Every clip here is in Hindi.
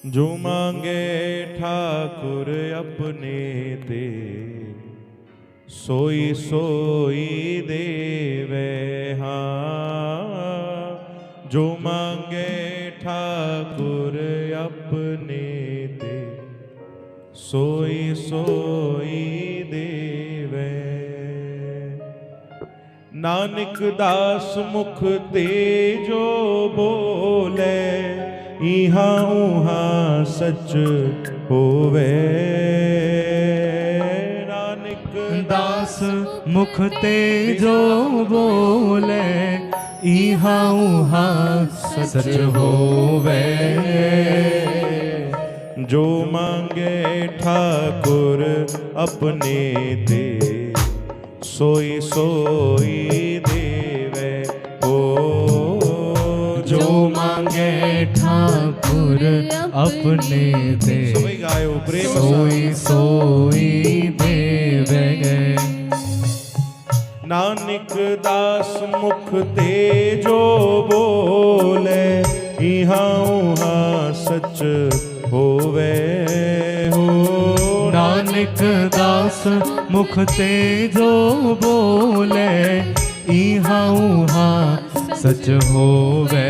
जो मांगे ठाकुर अपने ते, सोई सोई देवे हाँ। जो मांगे ठाकुर अपने ते, सोई सोई देवे। नानक दास मुख ते जो बोले, इहाँ उहाँ सच होवे। नानक दास मुख ते जो बोले, इहाँ उहाँ सच होवे। जो मांगे ठाकुर अपने ते, सोई सोई देवे ओ। जो मांगे ठाकुर अपने ते, सोई गायो प्रेम सोई सोई देवे। नानक दास मुख ते जो बोले, इहाँ उहाँ सच होवे हो। नानक दास मुख ते जो बोले, इहाँ उहाँ सच होवे।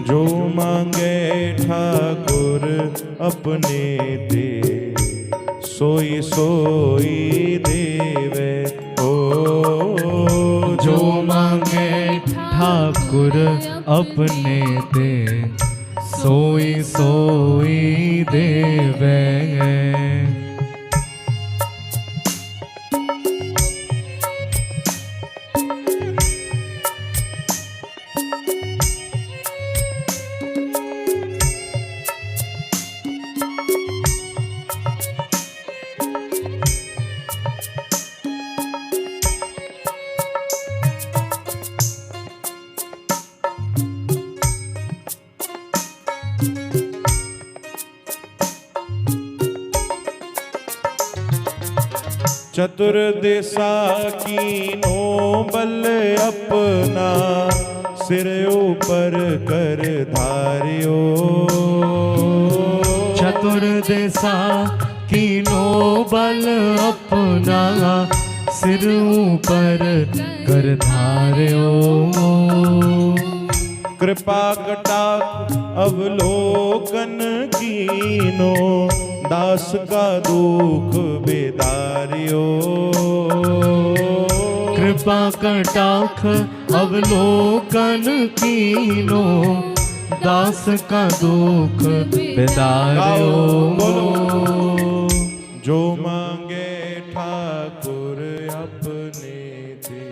जो मांगे ठाकुर अपने ते, सोई सोई देवे ओ। जो मांगे ठाकुर अपने ते, सोई सोई देवे। चतुर दिशा कीनो बल अपना, सिर ऊपर कर धारियो। चतुर दिशा कीनो बल अपना, सिर ऊपर कर धार्यो। कृपा कटाक्ष अवलोकन कीनो, दास का दुख बेदारियो। कृपा कटाक्ष अवलोकन कीनो, दास का दुख बेदार्यो। जो मांगे ठाकुर अपने ते,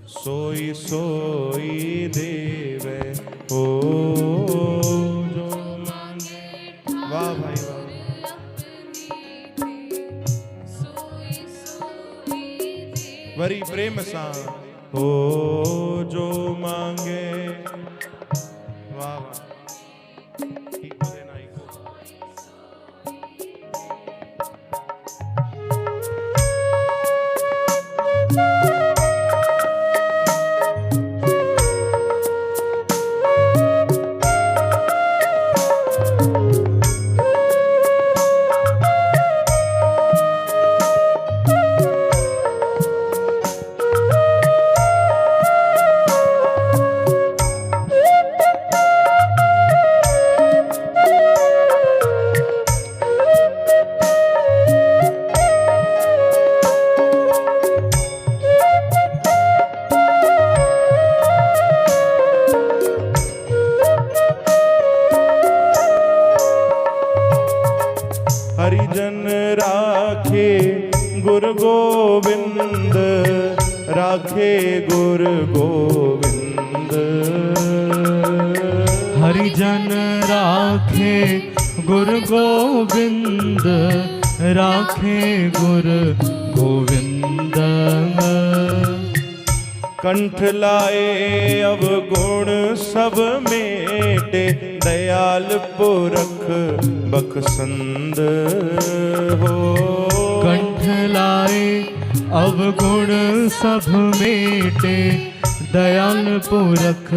सोई सोई देवे हो। जो मांगे, वाह भाई वाह। वरी प्रेम सा हो। जो मांगे, वाह वाह। ठीक हो देना ही को। हरिजन राखे गुरु गोविंद, राखे गुरु गोविंद। हरिजन राखे गुरु गोविंद, राखे गुरु गोविंद। कंठ लाए अवगुण सब मेटे, दयाल पुरख बखसंद हो। कंठ लाए अवगुण सब मेटे, दयाल पुरख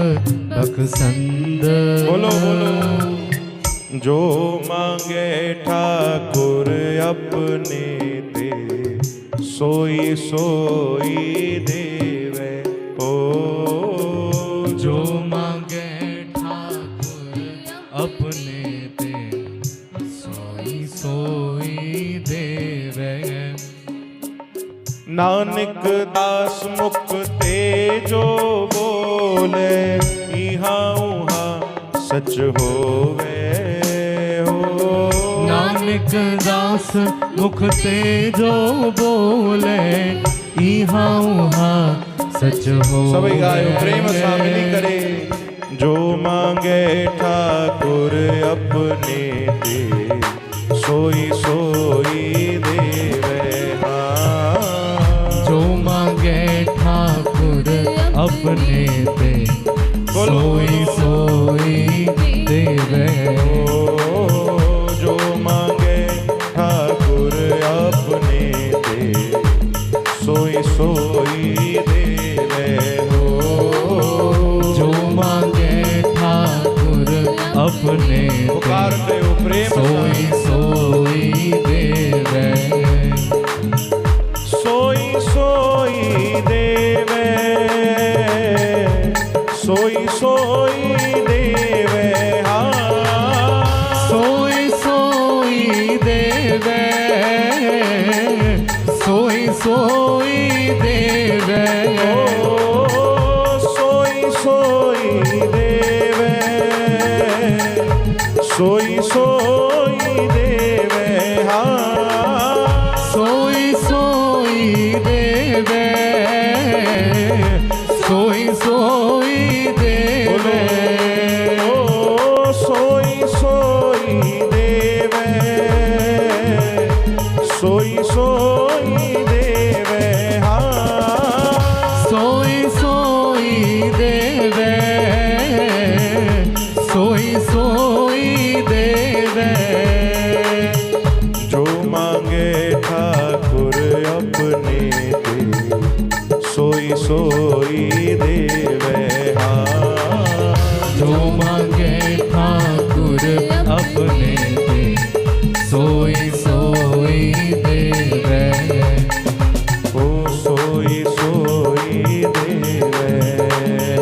बखसंद। बोलो बोलो। जो मांगे ठाकुर अपने ते, सोई सोई देवे ओ। जो मांगे ठाकुर अपने ते, सोई सोई देवे। नानक दास मुख ते जो बोले, इहाँ उहाँ सच होवे हो। नानक दास मुख ते जो बोले, इहाँ उहाँ सच हो। सभी गायो प्रेम सामिली करे। जो मांगे ठाकुर अपने ते, सोई सोई देवे हाँ। जो मांगे ठाकुर अपने ते, सोई सोई देवे। जो मांगे ठाकुर अपने ते, सोई सोई देवे हो। जो मांगे ठाकुर अपने पुकार ते, दे प्रेम सोई सोई देवे। सोई सोई देवे, सोई सोई देवे हाँ। सोई सोई देवे, सोई सोई देवे। सोई सोई देवे, सोई सोई देवे हाँ। सोई सोई देवे, सोई सोई देवे। सोई सोई देवे, सोई सोई देवे हाँ। सोई सोई देवे, सोई सोई देवे। जो मांगे ठाकुर अपने ते, सोई सोई देवे हाँ। जो मांगे ठाकुर अपने ते, सोई सोई देवे। ओ सोई सोई देवे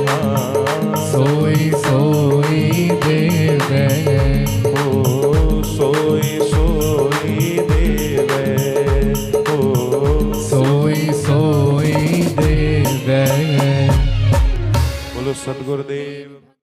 हाँ। सोई सोई देवे। ओ सोई सोई देवे ओ। सोई सोई देवे। बोलो सतगुरुदेव।